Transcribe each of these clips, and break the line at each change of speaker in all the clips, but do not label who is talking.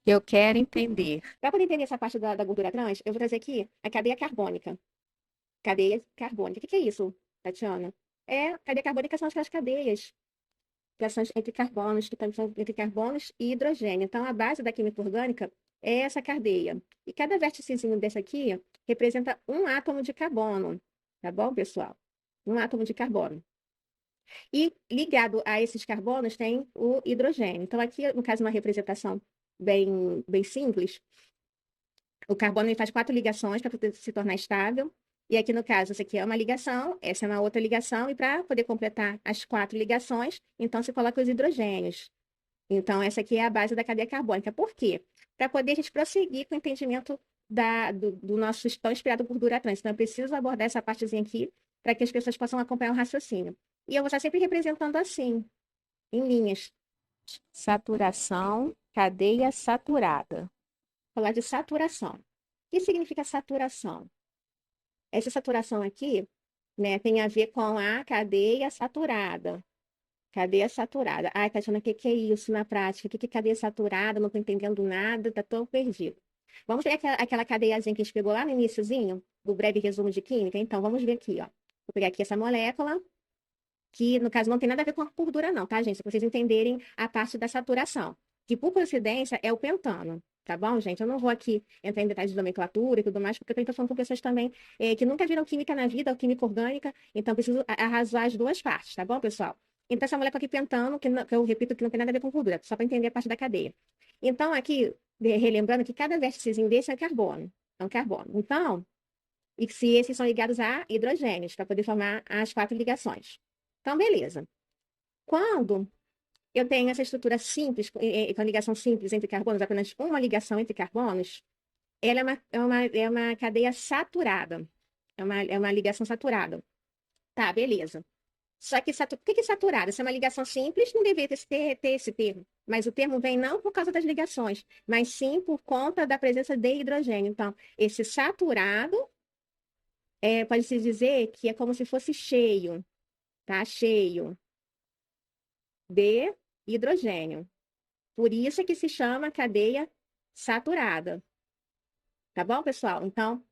Eu quero entender.
Para poder entender essa parte da gordura trans, eu vou trazer aqui a cadeia carbônica. Cadeia carbônica. O que que é isso, Tatiana? Cadeia carbônica são aquelas cadeias, ligações entre carbonos, que são entre carbonos e hidrogênio. Então, a base da química orgânica é essa cadeia. E cada vérticezinho desse aqui representa um átomo de carbono. Tá bom, pessoal? Um átomo de carbono. E ligado a esses carbonos tem o hidrogênio. Então, aqui, no caso, uma representação bem simples, o carbono ele faz quatro ligações para poder se tornar estável. E aqui, no caso, essa aqui é uma ligação, essa é uma outra ligação, e para poder completar as quatro ligações, então se coloca os hidrogênios. Então, essa aqui é a base da cadeia carbônica. Por quê? Para poder a gente prosseguir com o entendimento do nosso tão esperado gordura trans. Então, eu preciso abordar essa partezinha aqui para que as pessoas possam acompanhar o raciocínio. E eu vou estar sempre representando assim, em linhas.
Saturação, cadeia saturada.
Falar de saturação. O que significa saturação? Essa saturação aqui, né, tem a ver com a cadeia saturada. Cadeia saturada. Ai, Tatiana, o que que é isso na prática? O que que é cadeia saturada? Não estou entendendo nada, tá tão perdido. Vamos ver aquela cadeiazinha que a gente pegou lá no iniciozinho, do breve resumo de química? Então, vamos ver aqui, ó. Vou pegar aqui essa molécula, que no caso não tem nada a ver com a gordura, não, tá, gente? Para vocês entenderem a parte da saturação, que por coincidência é o pentano. Tá bom, gente? Eu não vou aqui entrar em detalhes de nomenclatura e tudo mais, porque eu estou falando com pessoas também que nunca viram química na vida, ou química orgânica, então preciso arrasar as duas partes, tá bom, pessoal? Então, essa molécula aqui pentano, que eu repito que não tem nada a ver com gordura, só para entender a parte da cadeia. Então, aqui, relembrando que cada vérticezinho desse é carbono. É um carbono. Então, e se esses são ligados a hidrogênios, para poder formar as quatro ligações. Então, beleza. Quando eu tenho essa estrutura simples, com ligação simples entre carbonos, apenas uma ligação entre carbonos, ela é uma cadeia saturada. É uma ligação saturada. Tá, beleza. Só que por que saturada? Se é uma ligação simples, não deveria ter esse termo. Mas o termo vem não por causa das ligações, mas sim por conta da presença de hidrogênio. Então, esse saturado pode-se dizer que é como se fosse cheio, tá? Cheio de hidrogênio. Por isso é que se chama cadeia saturada. Tá bom, pessoal? Então,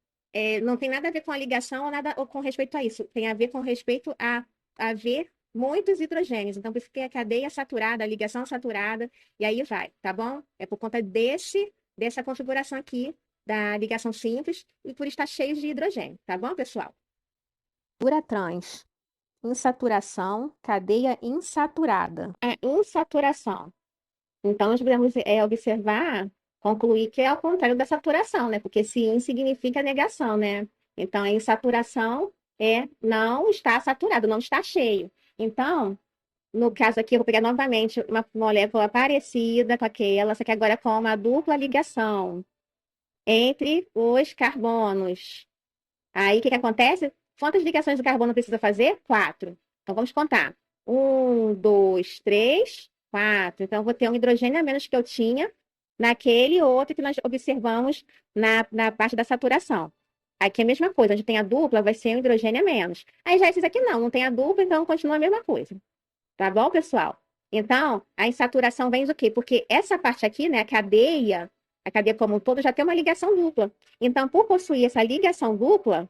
não tem nada a ver com a ligação ou nada ou com respeito a isso. Tem a ver com respeito a haver muitos hidrogênios. Então, por isso que é a cadeia saturada, a ligação saturada, e aí vai, tá bom? É por conta dessa configuração aqui da ligação simples e por estar cheio de hidrogênio, tá bom, pessoal?
Gordura trans. Insaturação, cadeia insaturada.
A insaturação. Então, nós podemos observar, concluir que é ao contrário da saturação, né? Porque se in significa negação, né? Então, a insaturação é não está saturado, não está cheio. Então, no caso aqui, eu vou pegar novamente uma molécula parecida com aquela, só que agora com uma dupla ligação entre os carbonos. Aí, o que que acontece? Quantas ligações de carbono precisa fazer? Quatro. Então, vamos contar. Um, dois, três, quatro. Então, eu vou ter um hidrogênio a menos que eu tinha naquele outro que nós observamos na parte da saturação. Aqui é a mesma coisa, onde tem a dupla, vai ser um hidrogênio a menos. Aí já esses aqui não tem a dupla, então continua a mesma coisa. Tá bom, pessoal? Então, a insaturação vem do quê? Porque essa parte aqui, né, a cadeia como um todo, já tem uma ligação dupla. Então, por possuir essa ligação dupla,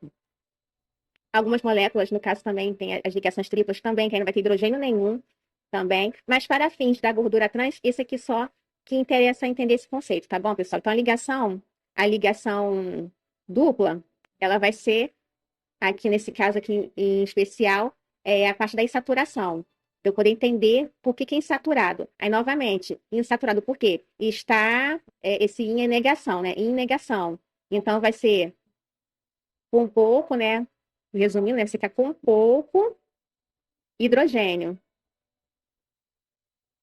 algumas moléculas, no caso também tem as ligações triplas também, que aí não vai ter hidrogênio nenhum também. Mas para fins da gordura trans, esse aqui só que interessa entender esse conceito, tá bom, pessoal? Então a ligação dupla, ela vai ser, aqui nesse caso aqui em especial, a parte da insaturação. Para eu poder entender por que que é insaturado. Aí, novamente, insaturado por quê? Está, esse in é negação, né? In negação. Então, vai ser com pouco, né? Resumindo, né? Você fica com pouco hidrogênio,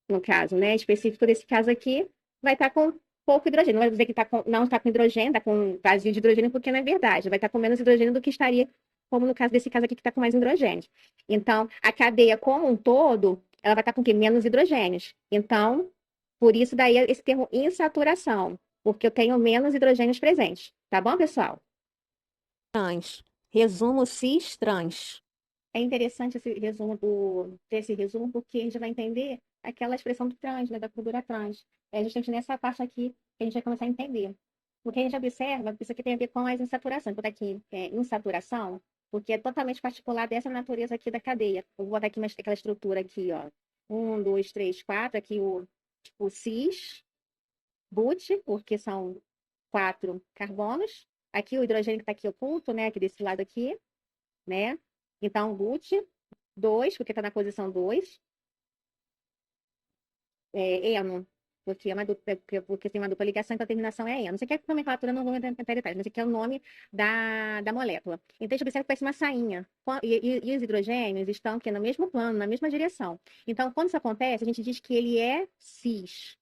no caso, né? Específico desse caso aqui, vai estar com pouco hidrogênio. Não vai dizer que não está com hidrogênio, está com vazio de hidrogênio, porque não é verdade. Vai estar com menos hidrogênio do que estaria, como no caso desse caso aqui, que está com mais hidrogênio. Então, a cadeia como um todo, ela vai estar com o quê? Menos hidrogênios. Então, por isso daí esse termo insaturação, porque eu tenho menos hidrogênios presentes. Tá bom, pessoal?
Trans. Resumo cis trans.
É interessante esse resumo, porque a gente vai entender aquela expressão do trans, né, da cultura trans. É justamente nessa parte aqui que a gente vai começar a entender. O que a gente observa, isso aqui tem a ver com as insaturações. Vou botar aqui insaturação, porque é totalmente particular dessa natureza aqui da cadeia. Vou botar aqui aquela estrutura aqui, ó. 1, 2, 3, 4. Aqui o cis, but, porque são 4 carbonos. Aqui o hidrogênio que está aqui oculto, né? Aqui desse lado aqui, né? Então, but, 2, porque está na posição 2. Eno, porque, porque tem uma dupla ligação, então a terminação é eno. Isso aqui é nomenclatura, não vou entrar em detalhes, mas isso aqui é o nome da molécula. Então, a gente observa que parece uma sainha. E os hidrogênios estão aqui no mesmo plano, na mesma direção. Então, quando isso acontece, a gente diz que ele é cis.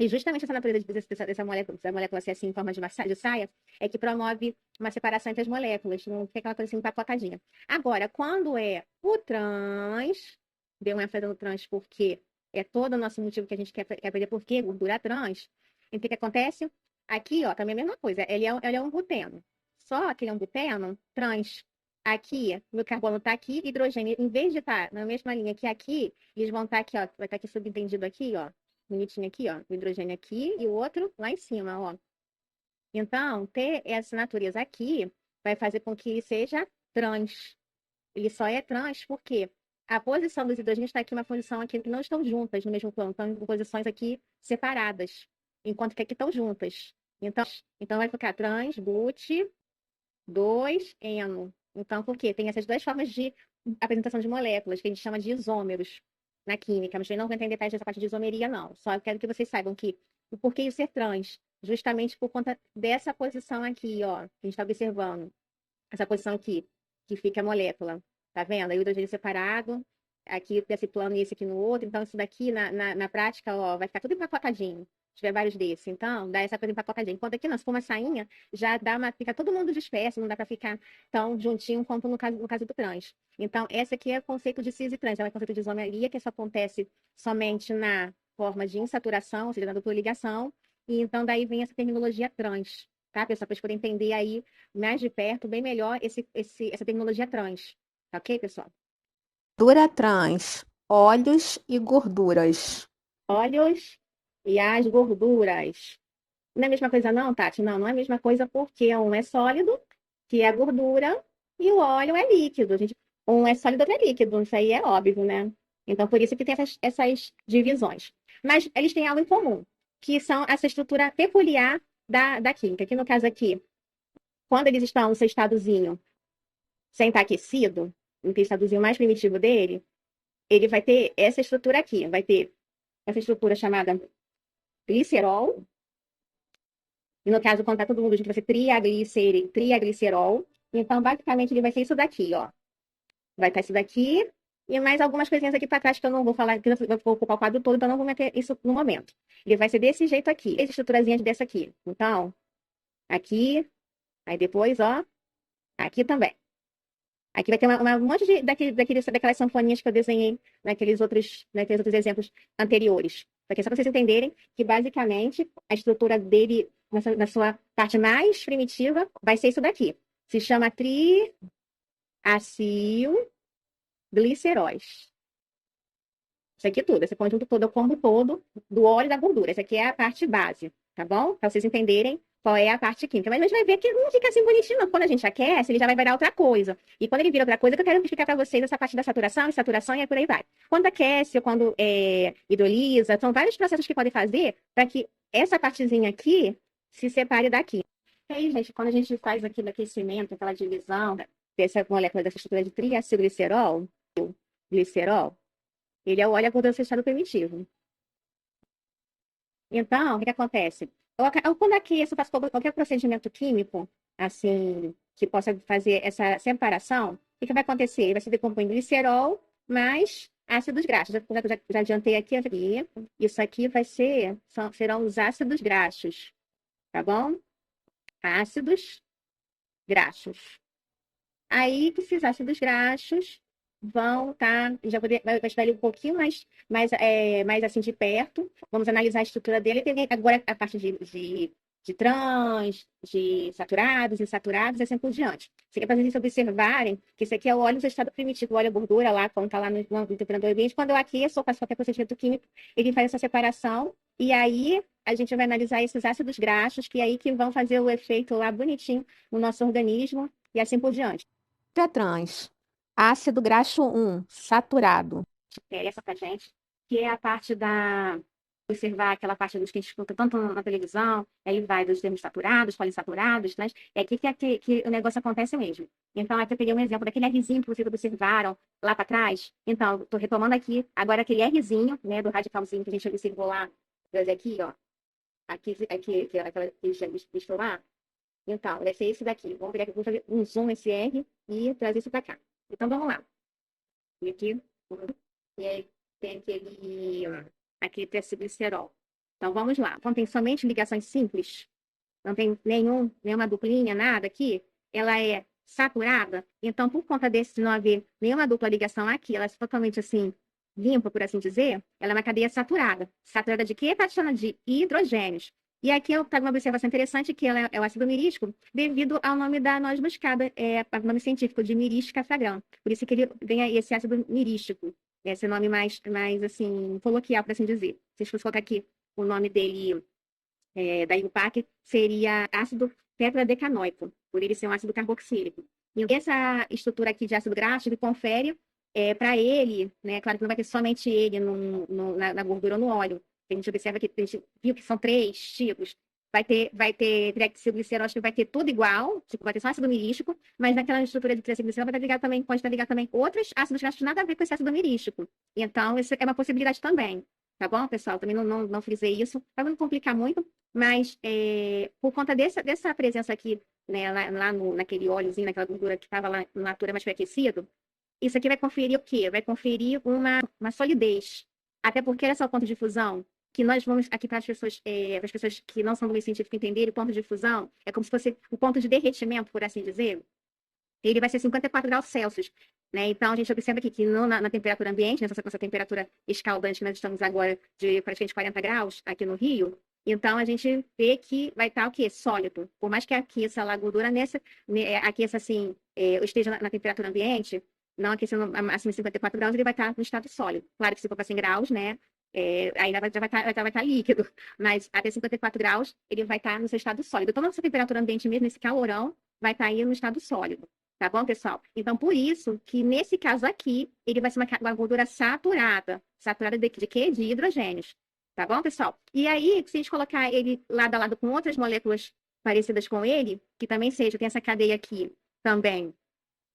E justamente essa natureza dessa molécula ser assim em forma de saia é que promove uma separação entre as moléculas, não fica aquela coisa assim empacotadinha. Agora, quando é o trans, deu uma ênfase no trans porque é todo o nosso motivo que a gente quer aprender por que gordura trans. Então, o que acontece? Aqui, ó, também é a mesma coisa. Ele é um buteno. Só que ele é um buteno trans. Aqui, meu carbono está aqui, hidrogênio, em vez de estar na mesma linha que aqui, eles vão estar aqui, ó, vai estar aqui subentendido aqui, ó, bonitinho aqui, ó, o hidrogênio aqui e o outro lá em cima, ó. Então, ter essa natureza aqui vai fazer com que ele seja trans. Ele só é trans porque a posição dos hidrogênios está aqui, uma posição aqui que não estão juntas no mesmo plano, estão em posições aqui separadas, enquanto que aqui estão juntas. Então vai ficar trans, but, 2, eno. Então, por quê? Tem essas duas formas de apresentação de moléculas, que a gente chama de isômeros na química, mas eu não vou entrar em detalhes dessa parte de isomeria, não. Só quero que vocês saibam que o porquê de ser trans, justamente por conta dessa posição aqui, ó, que a gente está observando. Essa posição aqui, que fica a molécula. Tá vendo? Aí o hidrogênio separado, aqui desse plano e esse aqui no outro. Então, isso daqui, na prática, ó, vai ficar tudo empacotadinho. Se tiver vários desses. Então, dá essa coisa empacotadinha. Enquanto aqui, não, se for uma sainha, já dá fica todo mundo disperso, não dá para ficar tão juntinho quanto no caso do trans. Então, esse aqui é o conceito de cis e trans. É o conceito de isomeria, que isso acontece somente na forma de insaturação, ou seja, na dupla ligação. E então, daí vem essa terminologia trans, tá, pessoal? Para vocês poderem entender aí mais de perto, bem melhor, essa tecnologia trans. Tá ok, pessoal?
Gordura trans, óleos e gorduras.
Óleos e as gorduras. Não é a mesma coisa, não, Tati? Não, não é a mesma coisa porque um é sólido, que é a gordura, e o óleo é líquido. Um é sólido, outro é líquido. Isso aí é óbvio, né? Então, por isso que tem essas divisões. Mas eles têm algo em comum, que são essa estrutura peculiar da química. Aqui no caso aqui, quando eles estão no seu estadozinho sem estar aquecido, no estadozinho mais primitivo dele, ele vai ter essa estrutura aqui. Vai ter essa estrutura chamada glicerol. E no caso, quando tá todo mundo junto, vai ser triaglicerol. Então, basicamente, ele vai ser isso daqui, ó. Vai estar isso daqui e mais algumas coisinhas aqui para trás que eu não vou falar, que eu vou ocupar o quadro todo, então eu não vou meter isso no momento. Ele vai ser desse jeito aqui, as estruturazinhas dessa aqui. Então, aqui, aí depois, ó, aqui também. Aqui vai ter um monte daquelas sanfoninhas que eu desenhei naqueles outros exemplos anteriores. Aqui é só para vocês entenderem que, basicamente, a estrutura dele, na sua parte mais primitiva, vai ser isso daqui. Se chama triacilgliceróis. Isso aqui tudo, esse conjunto todo é o combo todo do óleo e da gordura. Essa aqui é a parte base, tá bom? Para vocês entenderem qual é a parte química. Mas a gente vai ver que não fica assim bonitinho, não. Quando a gente aquece, ele já vai virar outra coisa. E quando ele vira outra coisa, que eu quero explicar para vocês essa parte da saturação e por aí vai. Quando aquece ou quando hidrolisa, são vários processos que podem fazer para que essa partezinha aqui se separe daqui. E aí, gente, quando a gente faz aqui do aquecimento, aquela divisão dessa molécula, dessa estrutura de triacilglicerol, glicerol, ele é o óleo a gordura estado primitivo. Então, o que acontece? Quando aqueço, faço qualquer procedimento químico, assim, que possa fazer essa separação, o que vai acontecer? Ele vai se decompor em glicerol mais ácidos graxos. Já adiantei aqui. Isso aqui serão os ácidos graxos, tá bom? Ácidos graxos. Aí, que esses ácidos graxos vão estar, vai estudar ele um pouquinho mais assim de perto. Vamos analisar a estrutura dele. Tem agora a parte de trans, de saturados, insaturados, e assim por diante. Isso aqui é para vocês observarem que isso aqui é o óleo do estado primitivo, o óleo gordura lá, quando está lá no temperador ambiente. Quando eu aqueço ou faço qualquer procedimento químico, ele faz essa separação e aí a gente vai analisar esses ácidos graxos, que é aí que vão fazer o efeito lá bonitinho no nosso organismo e assim por diante.
Trans. Ácido graxo 1, saturado.
Interessa pra gente, que é a parte da observar aquela parte dos que a gente escuta tanto na televisão, aí vai dos termos saturados, poliinsaturados, né? É aqui que o negócio acontece mesmo. Então, aqui eu peguei um exemplo daquele Rzinho que vocês observaram lá para trás. Então, estou retomando aqui, agora aquele Rzinho, né, do radicalzinho que a gente observou lá, trazer aqui, ó, aquela que já listou lá. Então, vai ser esse daqui. Vamos pegar aqui, vou fazer um zoom nesse R e trazer isso para cá. Então, vamos lá. E aqui, e aí tem aquele terciglicerol. Então, vamos lá. Então, tem somente ligações simples, não tem nenhuma duplinha, nada aqui. Ela é saturada. Então, por conta desse não haver nenhuma dupla ligação aqui, ela é totalmente assim, limpa, por assim dizer, ela é uma cadeia saturada. Saturada de quê? Está chamando de hidrogênios. E aqui eu trago uma observação interessante, que ela é o ácido mirístico, devido ao nome da noz moscada, o nome científico de Myristica fragrans. Por isso que ele vem aí esse ácido mirístico. Esse é o nome mais assim, coloquial, por assim dizer. Se a gente fosse colocar aqui o nome dele da IUPAC, seria ácido tetradecanoico, por ele ser um ácido carboxílico. E essa estrutura aqui de ácido graxo, ele confere para ele, né, claro que não vai ter somente ele na gordura ou no óleo. A gente observa que a gente viu que são 3 tipos. Vai ter triacilglicerol, acho que vai ter tudo igual, tipo, vai ter só ácido mirístico, mas naquela estrutura de triacilglicerol vai estar ligado também, pode estar ligado também outros ácidos graxos nada a ver com esse ácido mirístico. Então, isso é uma possibilidade também. Tá bom, pessoal? Também não frisei isso, para não complicar muito, mas por conta dessa presença aqui, né, naquele óleozinho, naquela gordura que estava lá na natura, mas foi aquecido, isso aqui vai conferir o quê? Vai conferir uma solidez. Até porque essa é o ponto de fusão, que nós vamos aqui para as pessoas que não são do meio científico entenderem, o ponto de fusão é como se fosse o ponto de derretimento, por assim dizer, ele vai ser 54 graus Celsius. Né? Então, a gente observa aqui que na temperatura ambiente, nessa temperatura escaldante que nós estamos agora de praticamente 40 graus aqui no Rio, então a gente vê que vai estar o quê? Sólido. Por mais que aqueça a gordura aqueça assim, esteja na temperatura ambiente, não aquecendo acima de 54 graus, ele vai estar no estado sólido. Claro que se for para 100 graus, né? Ainda vai estar líquido, mas até 54 graus ele vai estar no seu estado sólido. Então, nossa temperatura ambiente mesmo, nesse calorão, vai estar aí no estado sólido. Tá bom, pessoal? Então, por isso que nesse caso aqui, ele vai ser uma gordura saturada. Saturada de quê? De hidrogênios. Tá bom, pessoal? E aí, se a gente colocar ele lado a lado com outras moléculas parecidas com ele, que também seja, tem essa cadeia aqui também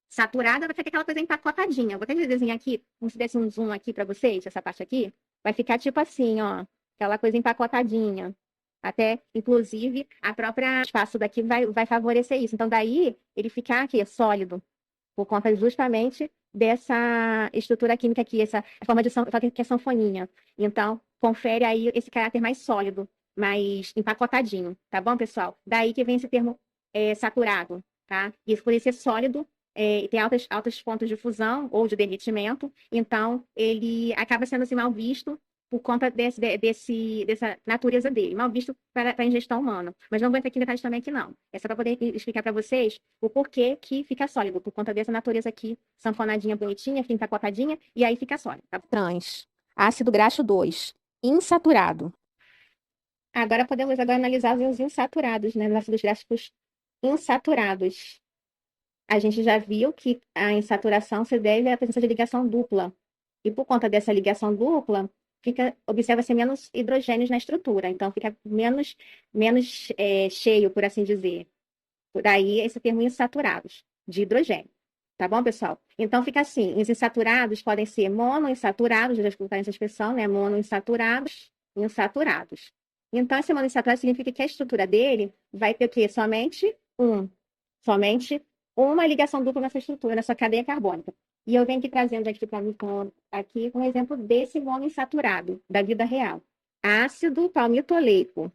saturada, vai ficar aquela coisa empacotadinha. Vou até desenhar aqui, como se desse um zoom aqui para vocês, essa parte aqui. Vai ficar tipo assim, ó, aquela coisa empacotadinha. Até, inclusive, a própria espaço daqui vai favorecer isso. Então, daí, ele fica aqui, sólido, por conta justamente dessa estrutura química aqui, essa forma de que é sanfoninha. Então, confere aí esse caráter mais sólido, mais empacotadinho, tá bom, pessoal? Daí que vem esse termo saturado, tá? E por ele ser sólido, tem altos pontos de fusão ou de derretimento, então ele acaba sendo assim mal visto por conta dessa natureza dele, mal visto para a ingestão humana. Mas não vou entrar aqui em detalhes também aqui, não. É só para poder explicar para vocês o porquê que fica sólido, por conta dessa natureza aqui, sanfonadinha, bonitinha, fica empacotadinha, e aí fica sólido. Tá?
Trans. Ácido graxo 2, insaturado.
Agora podemos analisar os insaturados, né? Os ácidos graxos insaturados. A gente já viu que a insaturação se deve à presença de ligação dupla. E por conta dessa ligação dupla, observa-se menos hidrogênios na estrutura, então fica menos cheio, por assim dizer. Por aí esse termo insaturados, de hidrogênio. Tá bom, pessoal? Então fica assim, os insaturados podem ser monoinsaturados, já escutaram essa expressão, né? Monoinsaturados, insaturados. Então, esse monoinsaturado significa que a estrutura dele vai ter o quê? Somente uma ligação dupla nessa estrutura, nessa cadeia carbônica. E eu venho aqui trazendo aqui para mim aqui um exemplo desse monoinsaturado da vida real. Ácido palmitoleico.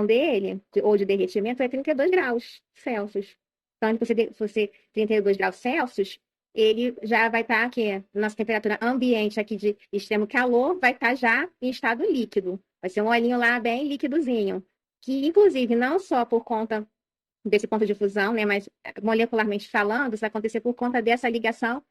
Dele, ou de derretimento, é 32 graus Celsius. Então, se você 32 graus Celsius, ele já vai estar aqui, nossa temperatura ambiente aqui de extremo calor, vai estar já em estado líquido. Vai ser um olhinho lá bem líquidozinho. Que, inclusive, não só por conta desse ponto de fusão, né, mas molecularmente falando, isso vai acontecer por conta dessa ligação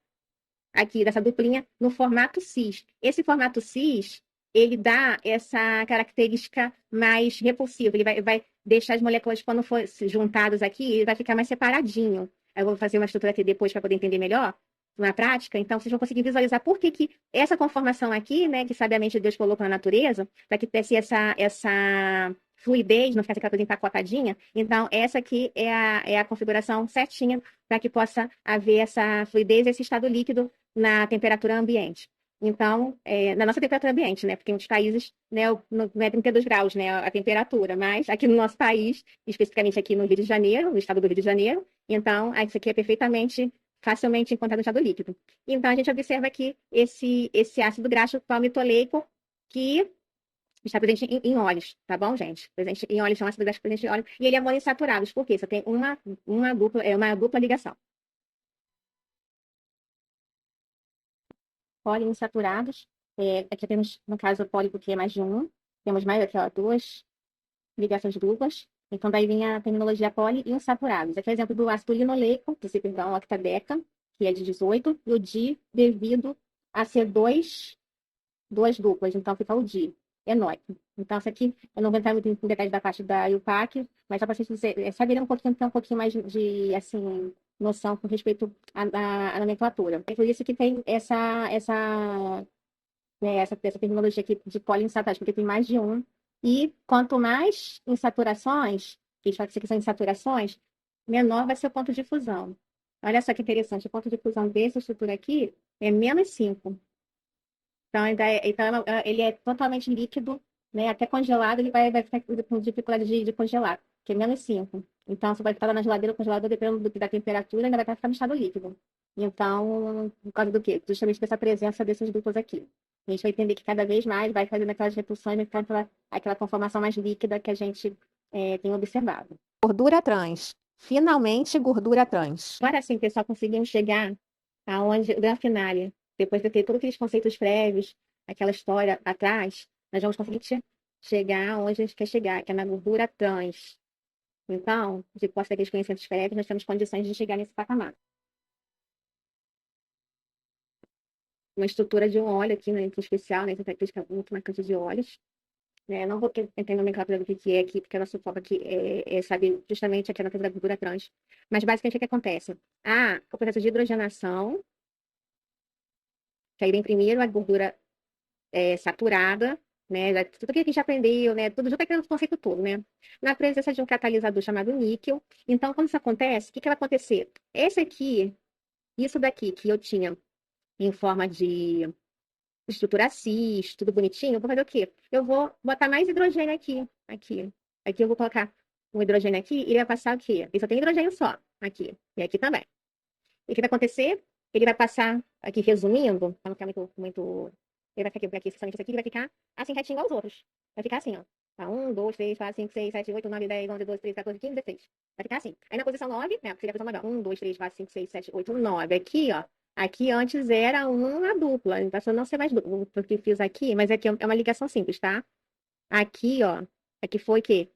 aqui, dessa duplinha, no formato cis. Esse formato cis, ele dá essa característica mais repulsiva. Ele vai deixar as moléculas, quando for juntadas aqui, ele vai ficar mais separadinho. Eu vou fazer uma estrutura aqui depois para poder entender melhor na prática. Então, vocês vão conseguir visualizar por que que essa conformação aqui, né, que sabiamente Deus colocou na natureza, para que tivesse essa fluidez, não ficasse aquela coisa empacotadinha. Então, essa aqui é a configuração certinha para que possa haver essa fluidez, esse estado líquido na temperatura ambiente. Então, na nossa temperatura ambiente, né? Porque em outros países, né, não é 32 graus, né, a temperatura, mas aqui no nosso país, especificamente aqui no Rio de Janeiro, no estado do Rio de Janeiro, então, isso aqui é perfeitamente, facilmente encontrado no estado líquido. Então, a gente observa aqui esse ácido graxo palmitoleico que está presente em óleos, tá bom, gente? Presente em óleos, são ácidos graxos presentes em óleo, e ele é monoinsaturados, por quê? Só tem uma dupla ligação. Poliinsaturados. Aqui temos, no caso, o poli, porque é mais de um. Temos mais aqui, ó, duas ligações duplas. Então, daí vem a terminologia poliinsaturados. Aqui é o exemplo do ácido linoleico, perdão, octadeca, que é de 18, e o di devido a ser duas duplas. Então, fica o di, enóico. Então, isso aqui, eu não vou entrar muito em detalhes da parte da IUPAC, mas só para vocês saberem um pouquinho, ter um pouquinho mais de, assim, noção com respeito à nomenclatura. É por isso que tem essa terminologia aqui de poliinsaturados, porque tem mais de um. E quanto mais insaturações, que a gente são insaturações, menor vai ser o ponto de fusão. Olha só que interessante, o ponto de fusão dessa estrutura aqui é -5. Então, ele é totalmente líquido, né? Até congelado, ele vai ficar com dificuldade de congelar, que é -5. Então, você vai estar lá na geladeira, o congelador, dependendo da temperatura, ainda vai estar ficando estado líquido. Então, por causa do quê? Justamente dessa presença desses duplos aqui. A gente vai entender que cada vez mais vai fazendo aquelas repulsões, vai ficando aquela conformação mais líquida que a gente tem observado.
Gordura trans. Finalmente, gordura trans.
Agora sim, pessoal, conseguimos chegar aonde o Grafinália, depois de ter todos aqueles conceitos prévios, aquela história atrás, nós vamos conseguir chegar onde a gente quer chegar, que é na gordura trans. Então, de posse daqueles conhecimentos prévios, nós temos condições de chegar nesse patamar. Uma estrutura de um óleo aqui, né, em especial, né, essa característica muito marcante de óleos. Né? Não vou entrar na nomenclatura do que é aqui, porque a nosso foco aqui é saber justamente aquela coisa da gordura trans. Mas, basicamente, o que acontece? O processo de hidrogenação, que aí vem primeiro a gordura saturada, né? Tudo que a gente aprendeu, né? Tudo junto aquele conceito todo, né? Na presença de um catalisador chamado níquel. Então, quando isso acontece, o que vai acontecer? Isso daqui que eu tinha em forma de estrutura cis, tudo bonitinho, eu vou fazer o quê? Eu vou botar mais hidrogênio aqui. Aqui eu vou colocar um hidrogênio aqui, e ele vai passar o quê? Ele só tem hidrogênio só, aqui. E aqui também. E o que vai acontecer? Ele vai passar, aqui resumindo, para não ficar muito. Ele vai ficar aqui, especialmente esse aqui, ele vai ficar assim retinho igual os outros. Vai ficar assim, ó. Tá, 1, 2, 3, 4, 5, 6, 7, 8, 9, 10, 11, 12, 13, 14, 15, 16. Vai ficar assim. Aí na posição 9, né? Porque seria a posição maior. 1, 2, 3, 4, 5, 6, 7, 8, 9. Aqui, ó. Aqui antes era uma dupla. Então, se eu não ser mais dupla, porque fiz aqui, mas aqui é uma ligação simples, tá? Aqui, ó. Aqui foi o quê?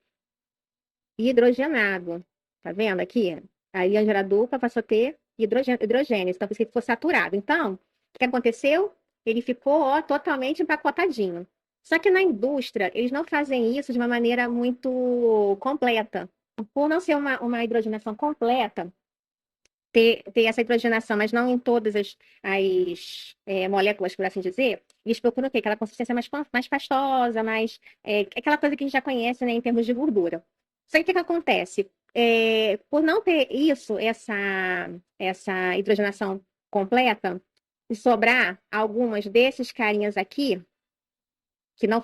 Hidrogenado. Tá vendo aqui? Aí a era dupla passou a ter hidrogênio. Então, por isso que ele ficou saturado. Então, o que aconteceu? Ele ficou, ó, totalmente empacotadinho. Só que na indústria, eles não fazem isso de uma maneira muito completa. Por não ser uma hidrogenação completa, ter essa hidrogenação, mas não em todas as moléculas, por assim dizer, eles procuram o quê? Aquela consistência mais pastosa, aquela coisa que a gente já conhece, né, em termos de gordura. Só que o que acontece? Por não ter essa hidrogenação completa, e sobrar algumas desses carinhas aqui, que não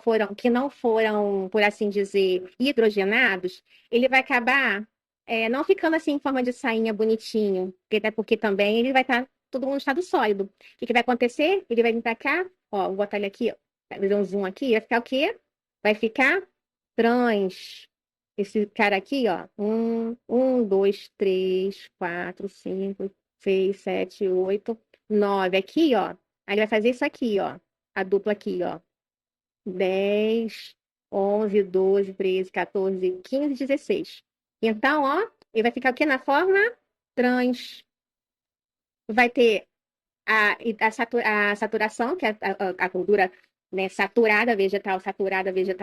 foram, por assim dizer, hidrogenados, ele vai acabar não ficando assim em forma de sainha bonitinho, até porque também ele vai estar todo mundo em estado sólido. O que vai acontecer? Ele vai vir para cá, ó, vou botar ele aqui, ó, fazer um zoom aqui, vai ficar o quê? Vai ficar trans. Esse cara aqui, ó, 2, 3, 4, 5, 6, 7, 8, 9. Aqui, ó, aí ele vai fazer isso aqui, ó, a dupla aqui, ó. 10, 11, 12, 13, 14, 15, 16. Então, ó, ele vai ficar o quê? Na forma trans. Vai ter a saturação, que é a gordura né? Saturada, vegetal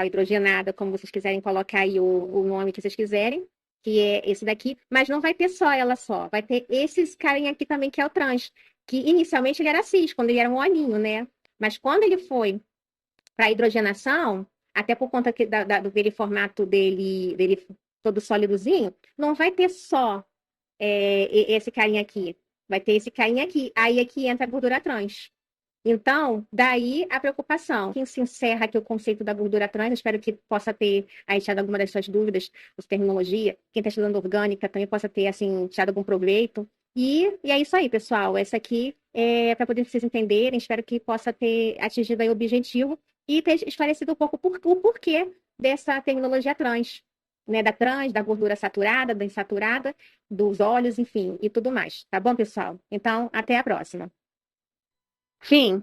hidrogenada, como vocês quiserem colocar aí o nome que vocês quiserem, que é esse daqui, mas não vai ter só ela só, vai ter esses carinha aqui também, que é o trans, que inicialmente ele era cis, quando ele era um olhinho, né? Mas quando ele foi para hidrogenação, até por conta dele formato dele todo sólidozinho, não vai ter só esse carinha aqui, vai ter esse carinha aqui, aí é que entra a gordura trans. Então, daí a preocupação. Quem se encerra aqui o conceito da gordura trans, espero que possa ter aí tirado alguma das suas dúvidas de terminologia. Quem está estudando orgânica também possa ter, assim, tirado algum proveito. E é isso aí, pessoal. Essa aqui é para poder vocês entenderem. Espero que possa ter atingido aí o objetivo e ter esclarecido um pouco o porquê dessa terminologia trans, né? Da trans, da gordura saturada, da insaturada, dos óleos, enfim, e tudo mais. Tá bom, pessoal? Então, até a próxima. Fim.